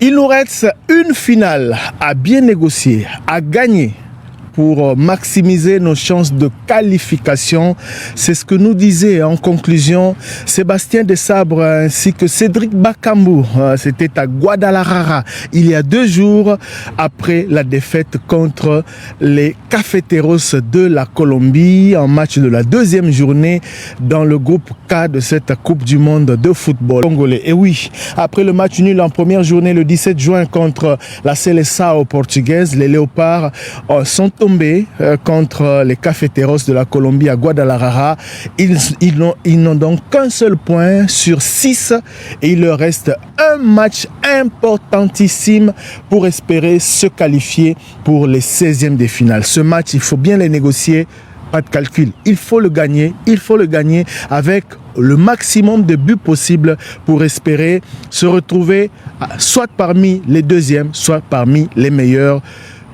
Il nous reste une finale à bien négocier, à gagner pour maximiser nos chances de qualification. C'est ce que nous disait en conclusion Sébastien Desabre ainsi que Cédric Bakambu. C'était à Guadalajara il y a 2 jours après la défaite contre les Cafeteros de la Colombie en match de la 2e journée dans le groupe K de cette Coupe du Monde de football congolais. Et oui, après le match nul en première journée le 17 juin contre la Seleção portugaise, les Léopards sont tombés contre les Cafeteros de la Colombie à Guadalajara. Ils n'ont donc qu'un seul point sur 6 et il leur reste un match importantissime pour espérer se qualifier pour les 16e de finale. Ce match, il faut bien les négocier, pas de calcul. Il faut le gagner avec le maximum de buts possible pour espérer se retrouver soit parmi les 2e, soit parmi les meilleurs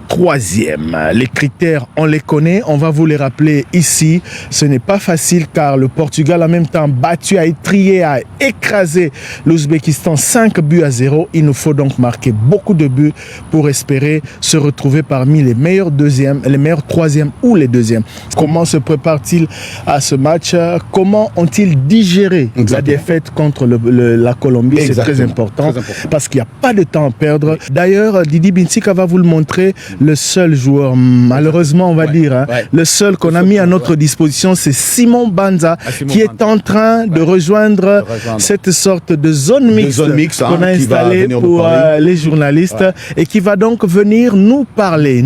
3e. Les critères, on les connaît, on va vous les rappeler ici. Ce n'est pas facile car le Portugal, en même temps battu, a étrié, a écrasé l'Ouzbékistan 5-0. Il nous faut donc marquer beaucoup de buts pour espérer se retrouver parmi les meilleurs 2e, les meilleurs 3e ou les 2e. Comment se prépare-t-il à ce match? Comment ont-ils digéré la défaite contre la Colombie? C'est très important parce qu'il n'y a pas de temps à perdre. D'ailleurs, Didi Binsika va vous le montrer. Le seul joueur, malheureusement on va dire, le seul qu'on a mis à notre disposition, c'est Simon Banza, qui est en train de rejoindre cette sorte de zone mixte qu'on a installée pour les journalistes et qui va donc venir nous parler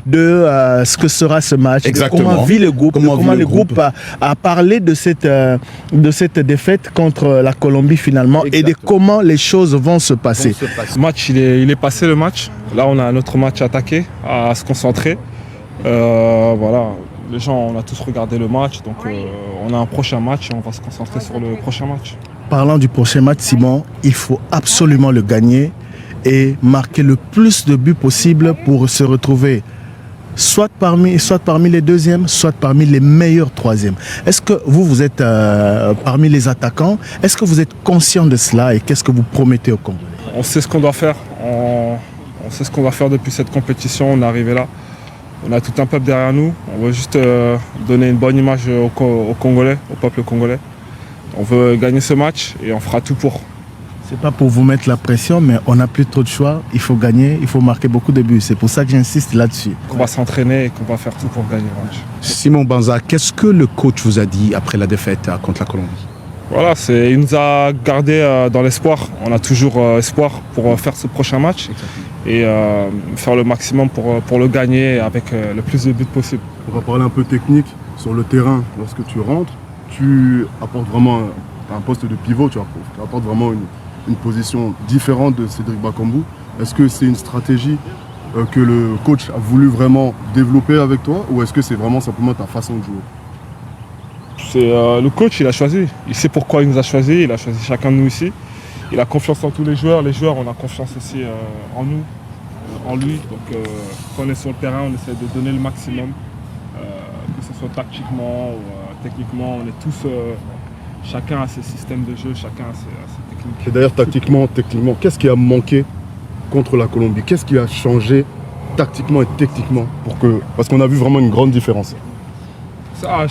de ce que sera ce match, de comment vit le groupe, comment le groupe a parlé de cette défaite contre la Colombie finalement et de comment les choses vont se passer. Le match, il est passé le match. Là, on a notre match à attaquer, à se concentrer. Voilà, les gens, on a tous regardé le match, donc on a un prochain match et on va se concentrer sur le prochain match. Parlant du prochain match, Simon, il faut absolument le gagner et marquer le plus de buts possible pour se retrouver soit parmi les 2e, soit parmi les meilleurs 3e. Est-ce que vous êtes parmi les attaquants? Est-ce que vous êtes conscient de cela et qu'est-ce que vous promettez aux Congolais? On sait ce qu'on doit faire. On sait ce qu'on va faire depuis cette compétition, on est arrivé là. On a tout un peuple derrière nous. On veut juste donner une bonne image aux Congolais, au peuple congolais. On veut gagner ce match et on fera tout pour. C'est pas pour vous mettre la pression, mais on n'a plus trop de choix. Il faut gagner, il faut marquer beaucoup de buts. C'est pour ça que j'insiste là-dessus. On va s'entraîner et qu'on va faire tout pour gagner le match. Simon Banza, qu'est-ce que le coach vous a dit après la défaite contre la Colombie? Voilà, il nous a gardé dans l'espoir. On a toujours espoir pour faire ce prochain match et faire le maximum pour le gagner avec le plus de buts possible. On va parler un peu technique. Sur le terrain, lorsque tu rentres, tu apportes vraiment un poste de pivot, tu apportes vraiment une position différente de Cédric Bakambu. Est-ce que c'est une stratégie que le coach a voulu vraiment développer avec toi ou est-ce que c'est vraiment simplement ta façon de jouer? Le coach, il a choisi. Il sait pourquoi il nous a choisi. Il a choisi chacun de nous ici. Il a confiance en tous les joueurs. Les joueurs, on a confiance aussi en nous, en lui. Donc, quand on est sur le terrain, on essaie de donner le maximum, que ce soit tactiquement ou techniquement. On est tous, chacun a ses systèmes de jeu, chacun a ses techniques. Et d'ailleurs, tactiquement, qu'est-ce qui a manqué contre la Colombie? Qu'est-ce qui a changé tactiquement et techniquement parce qu'on a vu vraiment une grande différence? Ça,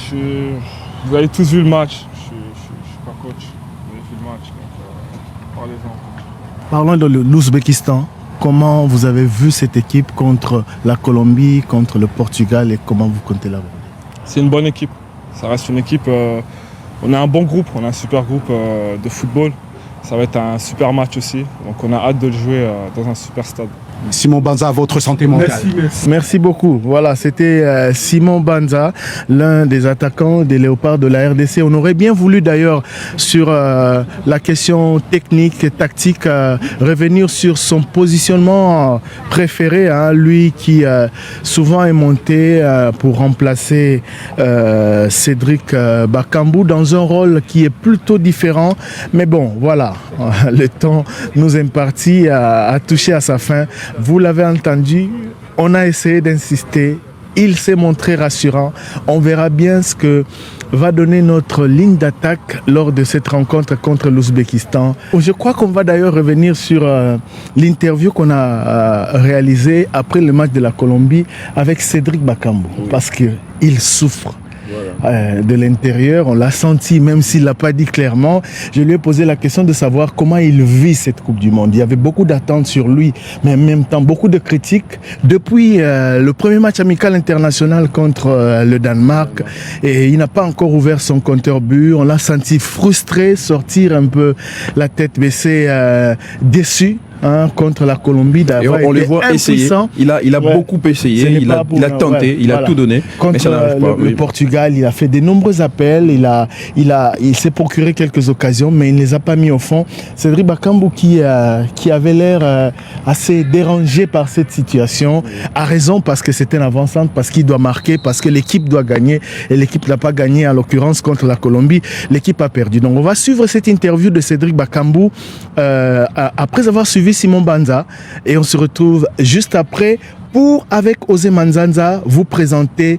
vous avez tous vu le match. Je suis pas coach. Vous avez vu le match, donc parlez-en. Parlons de l'Ouzbékistan. Comment vous avez vu cette équipe contre la Colombie, contre le Portugal et comment vous comptez l'aborder? C'est une bonne équipe. Ça reste une équipe. On a un bon groupe, on a un super groupe de football. Ça va être un super match aussi. Donc on a hâte de le jouer dans un super stade. Simon Banza, votre santé mentale. Merci beaucoup. Voilà, c'était Simon Banza, l'un des attaquants des Léopards de la RDC. On aurait bien voulu d'ailleurs sur la question technique et tactique revenir sur son positionnement préféré, hein, lui qui souvent est monté pour remplacer Cédric Bakambu dans un rôle qui est plutôt différent. Mais bon, voilà, le temps nous imparti à toucher à sa fin. Vous l'avez entendu, on a essayé d'insister il s'est montré rassurant. On verra bien ce que va donner notre ligne d'attaque lors de cette rencontre contre l'Ouzbékistan. Je crois qu'on va d'ailleurs revenir sur l'interview qu'on a réalisée après le match de la Colombie avec Cédric Bakambu, parce qu'il souffre. De l'intérieur, on l'a senti, même s'il ne l'a pas dit clairement. Je lui ai posé la question de savoir comment il vit cette Coupe du Monde. Il y avait beaucoup d'attentes sur lui, mais en même temps beaucoup de critiques. Depuis le premier match amical international contre le Danemark, et il n'a pas encore ouvert son compteur but. On l'a senti frustré, sortir un peu la tête baissée, déçu. Contre la Colombie, et on les voit essayer. Il a beaucoup essayé, il a tenté, il a tout donné. Contre le Portugal, il a fait de nombreux appels, il s'est procuré quelques occasions, mais il ne les a pas mis au fond. Cédric Bakambu qui avait l'air assez dérangé par cette situation, a raison parce que c'est un avant-centre, parce qu'il doit marquer, parce que l'équipe doit gagner, et l'équipe n'a pas gagné en l'occurrence contre la Colombie, l'équipe a perdu. Donc on va suivre cette interview de Cédric Bakambu après avoir suivi Simon Banza, et on se retrouve juste après pour, avec Osé Manzanza, vous présenter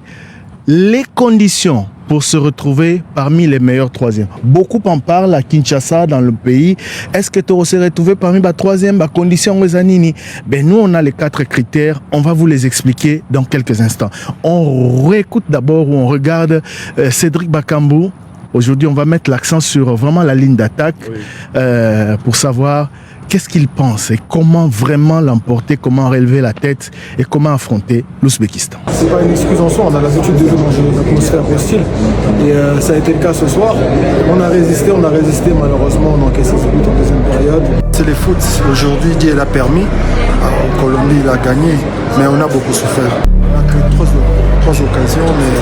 les conditions pour se retrouver parmi les meilleurs troisièmes. Beaucoup en parlent à Kinshasa, dans le pays. Est-ce que tu se retrouver parmi les troisièmes conditions aux Anini? Nous, on a les 4 critères. On va vous les expliquer dans quelques instants. On réécoute d'abord ou on regarde Cédric Bakambu. Aujourd'hui, on va mettre l'accent sur vraiment la ligne d'attaque pour savoir qu'est-ce qu'il pense et comment vraiment l'emporter, comment relever la tête et comment affronter l'Ouzbékistan. C'est pas une excuse en soi, on a l'habitude de jouer dans une atmosphère hostile et ça a été le cas ce soir. On a résisté malheureusement, on a encaissé ce but en deuxième période. C'est le foot, aujourd'hui Dieu l'a permis, en Colombie il a gagné, mais on a beaucoup souffert. On a créé 3 occasions, mais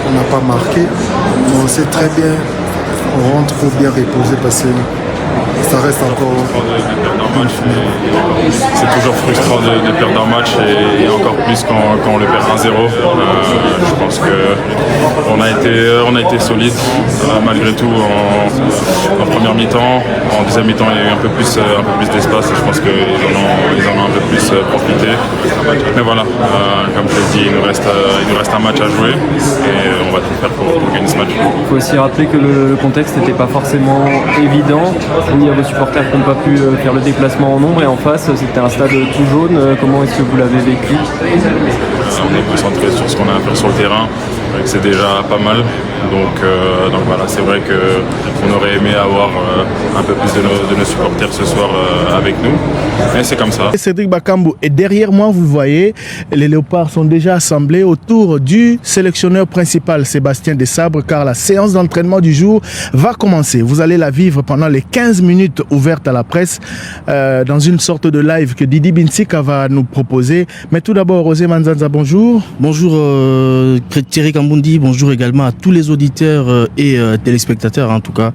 on n'a pas marqué. Mais on sait très bien, on rentre trop bien reposé parce que ça reste encore un match. C'est toujours frustrant de perdre un match et encore plus quand on le perd 1-0. Je pense qu'on a été solide malgré tout en première mi-temps. En deuxième mi-temps, il y a eu un peu plus d'espace et je pense qu'ils en ont un peu plus profité. Mais voilà, comme je l'ai dit, il nous reste un match à jouer et on va tout faire pour gagner ce match. Il faut aussi rappeler que le contexte n'était pas forcément évident. Il y a vos supporters qui n'ont pas pu faire le déplacement en nombre et en face c'était un stade tout jaune. Comment est-ce que vous l'avez vécu? On est concentré sur ce qu'on a à faire sur le terrain, c'est déjà pas mal. Donc voilà, c'est vrai qu'on aurait aimé avoir un peu plus de nos supporters ce soir avec nous. Mais c'est comme ça. Cédric Bakambu est derrière moi, vous le voyez. Les Léopards sont déjà assemblés autour du sélectionneur principal, Sébastien Desabre, car la séance d'entraînement du jour va commencer. Vous allez la vivre pendant les 15 minutes ouvertes à la presse dans une sorte de live que Didi Binsika va nous proposer. Mais tout d'abord, Osé Manzanza, bonjour. Bonjour Thierry Kambundi, bonjour également à tous les auditeurs et téléspectateurs en tout cas,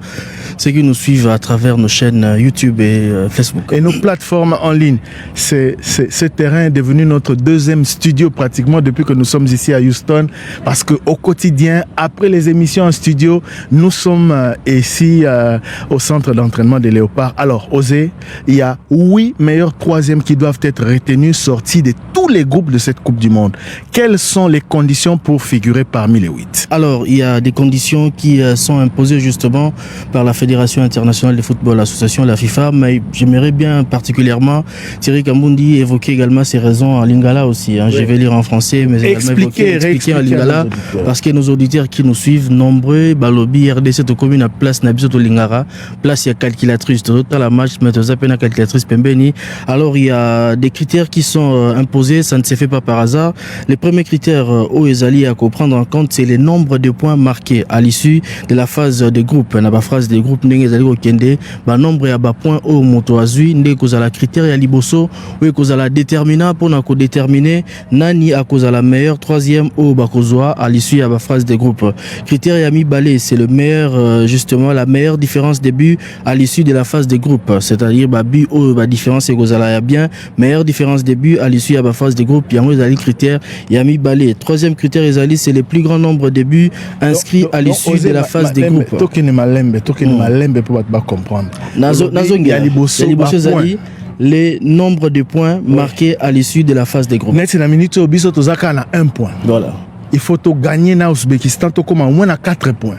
ceux qui nous suivent à travers nos chaînes YouTube et Facebook. Et nos plateformes en ligne. Ce terrain est devenu notre deuxième studio pratiquement depuis que nous sommes ici à Houston, parce qu'au quotidien, après les émissions en studio, nous sommes ici au centre d'entraînement des Léopards. Alors, Osé, il y a 8 meilleurs troisièmes qui doivent être retenus, sortis de tous les groupes de cette Coupe du Monde. Quelles sont les conditions pour figurer parmi les 8? Alors, il y a des conditions qui sont imposées justement par la Fédération internationale de football, l'association, la FIFA, mais j'aimerais bien particulièrement, Thierry Kambundi, évoquer également ces raisons en lingala aussi. Oui. Je vais lire en français, mais également expliquer en lingala, parce que nos auditeurs qui nous suivent, nombreux, Balobi, RDC, to commune à place Nabisoto Lingara, place il y a calculatrice, total la match, mais zapena calculatrice Pembeni. Alors, il y a des critères qui sont imposés, ça ne se fait pas par hasard. Les premiers critères au Ezali à comprendre en compte, c'est les nombres de points marqués à l'issue de la phase de groupe. Na ba phase de groupe ndenge ezali ko kende, ba nombre ya ba points au moto azui ndenge kozala critère ya liboso ou kozala déterminant pour na ko déterminer nani a kozala meilleur troisième au bakozwa à l'issue ya ba phase de groupe. Critère ya mibale, c'est le meilleur justement la meilleure différence de but à l'issue de la phase de groupe, c'est-à-dire ba but au ba différence et kozala ya bien meilleure différence de but à l'issue ya ba phase de groupe. Yango ezali critère ya mibale. Troisième critère ezali, c'est le plus grand nombre de buts inscrits à l'issue de la phase des groupes. Malembe pour comprendre. Nazo liboso zali les nombres de points marqués à l'issue de la phase des groupes. Net na minute au biso tozaka na 1 point. Voilà. Il faut to gagner na Ouzbékistan to comme au moins na 4 points.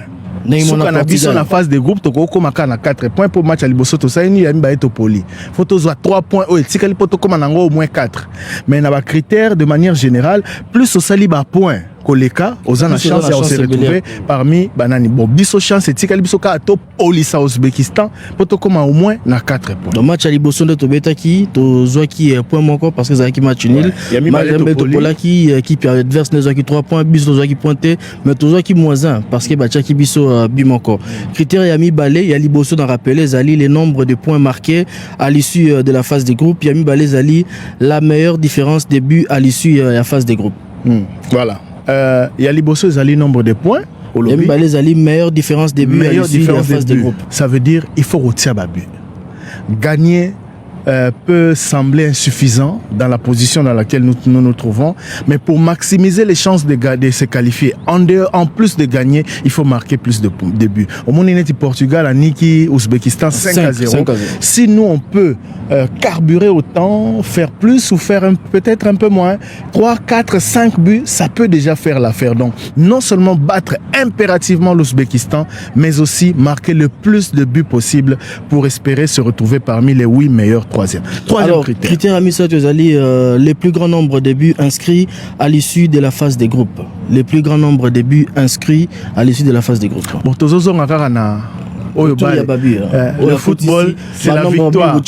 Soka na biso na phase de groupe to comme na 4 points pour match à liboso to ça ni yamba eto poli. Faut to 3 points au tikali poto comme na au moins 4. Mais na ba critère de manière générale plus au sali ba point. Koleka, aux a chance de se retrouver parmi banani. Bon, biso chance et tikali biso ka top Olisa Ouzbékistan, poto comme au moins na 4 points. Le match à liboso de Tobetaki, to Zouaki point moko parce que Zaki match nul. Match Topola qui adverse ne Zouaki 3 points, biso Zouaki pointé, mais to Zouaki -1 parce que Bachaki biso bimoko. Critère Yami Balé, Yali Bosso dans rappelé Zali les nombres de points marqués à l'issue de la phase des groupes. Yami Balé Zali la meilleure différence de buts à l'issue de la phase des groupes. Voilà. Yali Bosso Zali nombre de points. Yami Balé Zali meilleure différence de buts à l'issue de la phase des groupes. Ça veut dire il faut retirer ma but. Gagner peut sembler insuffisant dans la position dans laquelle nous trouvons, mais pour maximiser les chances de se qualifier, en plus de gagner, il faut marquer plus de buts. Au monde du Portugal, à Niki, Ouzbékistan, 5-0. Si nous, on peut carburer autant, faire plus ou faire peut-être un peu moins, 3, 4, 5 buts, ça peut déjà faire l'affaire. Donc, non seulement battre impérativement l'Ouzbékistan, mais aussi marquer le plus de buts possible pour espérer se retrouver parmi les 8 meilleurs. Troisième critère Amissa Tozali, les plus grands nombres de buts inscrits à l'issue de la phase des groupes. Les plus grands nombres de buts inscrits à l'issue de la phase des groupes. Bon, le football, c'est la victoire.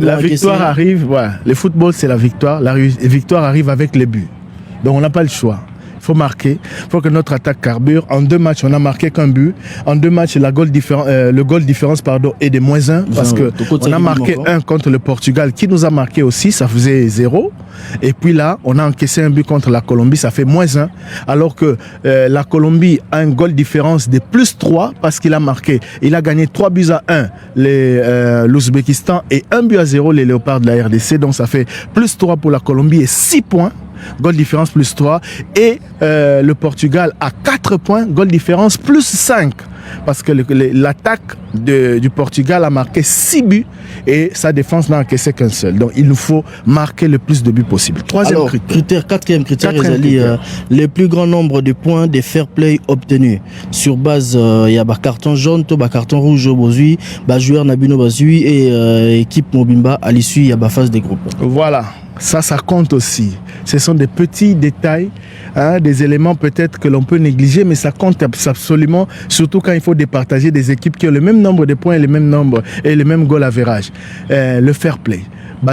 La victoire arrive, ouais. Le football, c'est la victoire. La victoire arrive avec les buts. Donc, on n'a pas le choix. Il faut marquer, il faut que notre attaque carbure. En 2 matchs, on a marqué qu'un but. En 2 matchs, le goal différence est de -1 parce que on a marqué 1 contre le Portugal qui nous a marqué aussi, ça faisait 0. Et puis là, on a encaissé un but contre la Colombie, ça fait -1. Alors que la Colombie a un goal différence de +3 parce qu'il a marqué. Il a gagné 3-1 l'Ouzbékistan et 1-0 les Léopards de la RDC. Donc ça fait +3 pour la Colombie et 6 points. Goal différence +3 et le Portugal a 4 points, goal différence +5 parce que l'attaque du Portugal a marqué 6 buts et sa défense n'a encaissé qu'un seul. Donc il nous faut marquer le plus de buts possible. Quatrième critère, les plus grands nombres de points de fair play obtenus. Sur base, il y a carton jaune, carton rouge au Bozui, joueur Nabino Bazui et équipe Mobimba à l'issue, il y a phase des groupes. Voilà. Ça compte aussi. Ce sont des petits détails, des éléments peut-être que l'on peut négliger, mais ça compte absolument, surtout quand il faut départager des équipes qui ont le même nombre de points et le même nombre et le même goal average. Le fair play.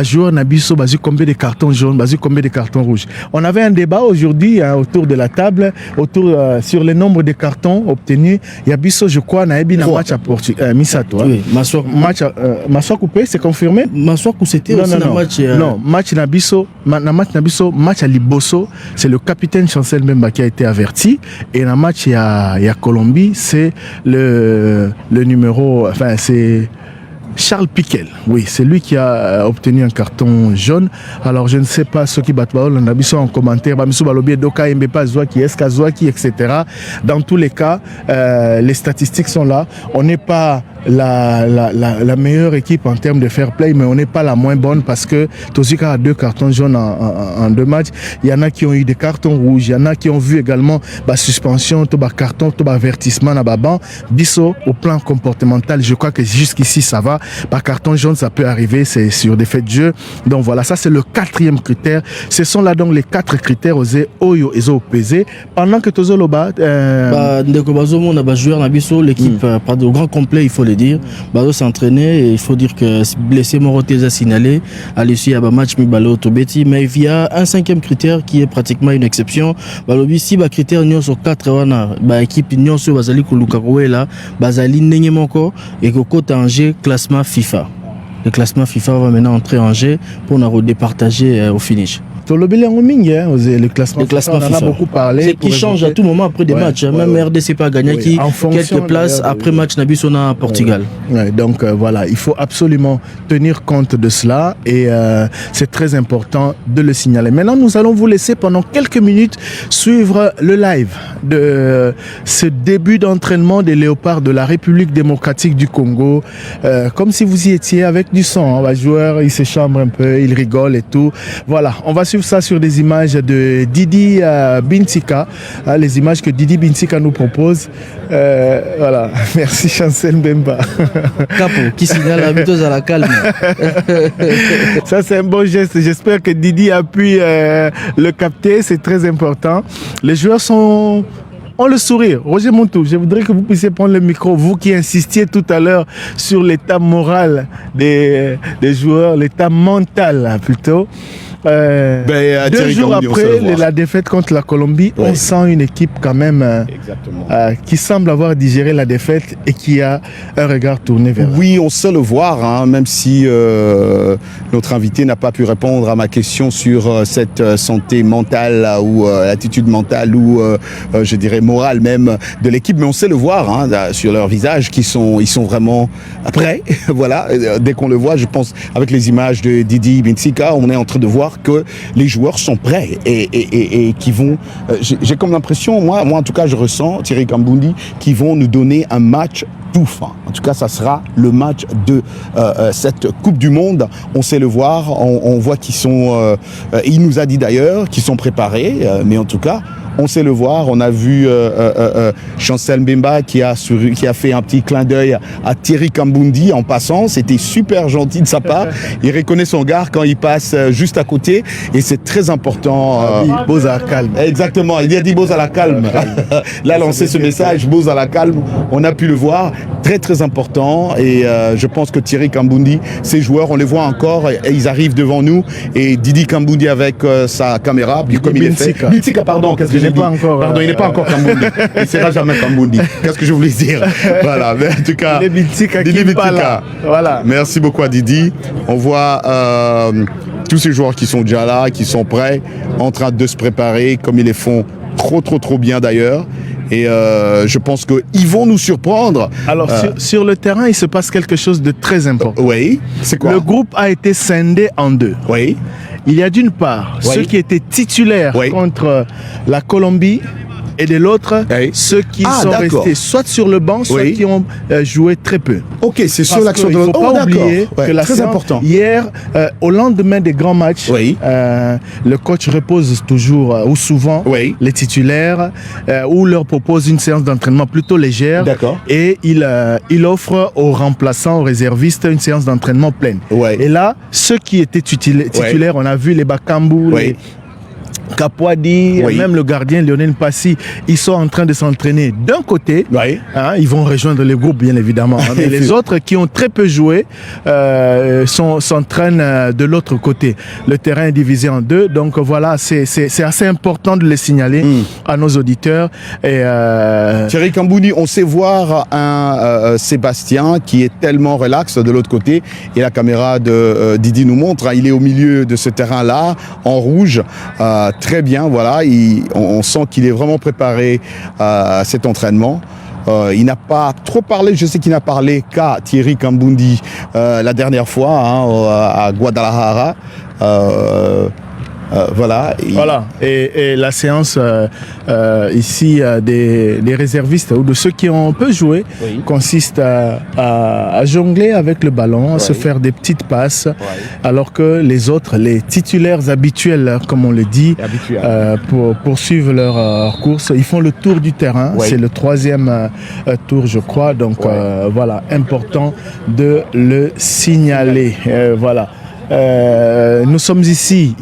Joueur Nabiso, combien de cartons jaunes, combien de cartons rouges. On avait un débat aujourd'hui autour de la table, sur le nombre de cartons obtenus. Yabiso, je crois, n'a pas un match à Portugal. Misato. Oui, Massoua coupé, c'est confirmé? Massoua c'était aussi un match. Non, match Nabiso, match à Liboso, c'est le capitaine Chancel Mbemba qui a été averti. Et dans le match, il y a Colombie, c'est le numéro, enfin, c'est Charles Piquel, oui, c'est lui qui a obtenu un carton jaune. Alors je ne sais pas ceux qui battent on a vu ça en commentaire, etc. Dans tous les cas, les statistiques sont là. On n'est pas la meilleure équipe en termes de fair play, mais on n'est pas la moins bonne parce que Tozika a 2 cartons jaunes en 2 matchs. Il y en a qui ont eu des cartons rouges, il y en a qui ont vu également suspension, carton, avertissement à Baban. Bisso, au plan comportemental, je crois que jusqu'ici ça va. Par carton jaune, ça peut arriver, c'est sur des faits de jeu. Donc voilà, ça c'est le 4e critère. Ce sont là donc les 4 critères Oyo et OPZ. Pendant que Tozoloba. L'équipe, pas de grand complet, il faut le dire. Bazo s'entraîner et il faut dire que blessé Moroté a signalé à l'issue à match Mibalo Tobeti, mais il y a un 5e critère qui est pratiquement une exception. Balobi si critère nion sur 4 wana équipe nion sur Bazali Kulukarouela Bazali Nengemoko et Koko Tanger classement FIFA. Le classement FIFA va maintenant entrer en jeu pour nous départager au finish. Le classement FIFA, on en a beaucoup parlé. C'est qui change à tout moment après des matchs. Même RDC pas gagné qui quelques places après match Nabisona à Portugal. Donc voilà, il faut absolument tenir compte de cela et c'est très important de le signaler. Maintenant, nous allons vous laisser pendant quelques minutes suivre le live de ce début d'entraînement des Léopards de la République démocratique du Congo. Comme si vous y étiez avec du son. Hein. Les joueurs, ils se chambrent un peu, ils rigolent et tout. Voilà, on va suivre ça sur des images de Didi Bintika, les images que Didi Bintika nous propose. Voilà, merci Chancel Mbemba. Capo, qui signale la miteuse à la calme. Ça, c'est un bon geste. J'espère que Didi a pu le capter. C'est très important. Les joueurs ont le sourire. Roger Montou, je voudrais que vous puissiez prendre le micro. Vous qui insistiez tout à l'heure sur l'état moral des joueurs, l'état mental plutôt. 2 jours après la défaite contre la Colombie, on sent une équipe quand même qui semble avoir digéré la défaite et qui a un regard tourné vers Oui, on sait le voir, hein, même si notre invité n'a pas pu répondre à ma question sur cette santé mentale ou l'attitude mentale ou je dirais morale même de l'équipe, mais on sait le voir hein, sur leur visage ils sont vraiment prêts. Voilà, dès qu'on le voit, je pense avec les images de Didi Bintika, on est en train de voir que les joueurs sont prêts et qui vont... j'ai comme l'impression, moi en tout cas je ressens, Thierry Kambundi, qui vont nous donner un match tout fin. En tout cas, ça sera le match de cette Coupe du Monde. On sait le voir, on voit qu'ils sont... il nous a dit d'ailleurs qu'ils sont préparés, mais en tout cas, on sait le voir. On a vu Chancel Mbemba qui a fait un petit clin d'œil à Thierry Kambundi en passant. C'était super gentil de sa part. Il reconnaît son gars quand il passe juste à côté et c'est très important. Bose à la calme. Exactement, il a dit Bose à la calme. Il a lancé ce message, Bose à la calme. On a pu le voir. Très très important et je pense que Thierry Kambundi, ces joueurs, on les voit encore et ils arrivent devant nous et Didi Kambundi avec sa caméra, comme il est fait. Bintika, pardon, qu'est-ce que j'ai dit? Pardon, il n'est pas encore Kambundi. Il ne sera jamais Kambundi. Qu'est-ce que je voulais dire? Voilà, mais en tout cas, Didi Bintika. Voilà. Merci beaucoup à Didi. On voit tous ces joueurs qui sont déjà là, qui sont prêts, en train de se préparer, comme ils les font trop bien d'ailleurs. Et je pense qu'ils vont nous surprendre. Alors, sur le terrain, il se passe quelque chose de très important. Oui, c'est quoi? Le groupe a été scindé en 2. Oui. Il y a d'une part ceux qui étaient titulaires contre la Colombie et de l'autre ceux qui sont restés soit sur le banc, soit qui ont joué très peu. Ok, c'est sur l'action de l'autre. Il ne faut pas oublier que la très important. Hier, au lendemain des grands matchs, le coach repose toujours ou souvent les titulaires ou leur propose une séance d'entraînement plutôt légère et il offre aux remplaçants, aux réservistes une séance d'entraînement pleine. Et là, ceux qui étaient titulaires, on a vu les Bakambu, les Kapwadi, même le gardien Lionel Passy, ils sont en train de s'entraîner d'un côté, ils vont rejoindre le groupe bien évidemment, mais les autres qui ont très peu joué s'entraînent de l'autre côté. Le terrain est divisé en 2, donc voilà, c'est assez important de le signaler à nos auditeurs. Et Thierry Kambundi, on sait voir un Sébastien qui est tellement relax de l'autre côté, et la caméra de Didi nous montre, il est au milieu de ce terrain-là, en rouge, très bien, voilà, on sent qu'il est vraiment préparé à cet entraînement. Il n'a pas trop parlé, je sais qu'il n'a parlé qu'à Thierry Kambundi la dernière fois à Guadalajara. Voilà. Et la séance ici des réservistes ou de ceux qui ont un peu joué consiste à jongler avec le ballon, à se faire des petites passes, alors que les autres, les titulaires habituels, comme on le dit, pour poursuivre leur course, ils font le tour du terrain. C'est le 3e tour, je crois. Donc voilà, important de le signaler. Voilà. Nous sommes ici.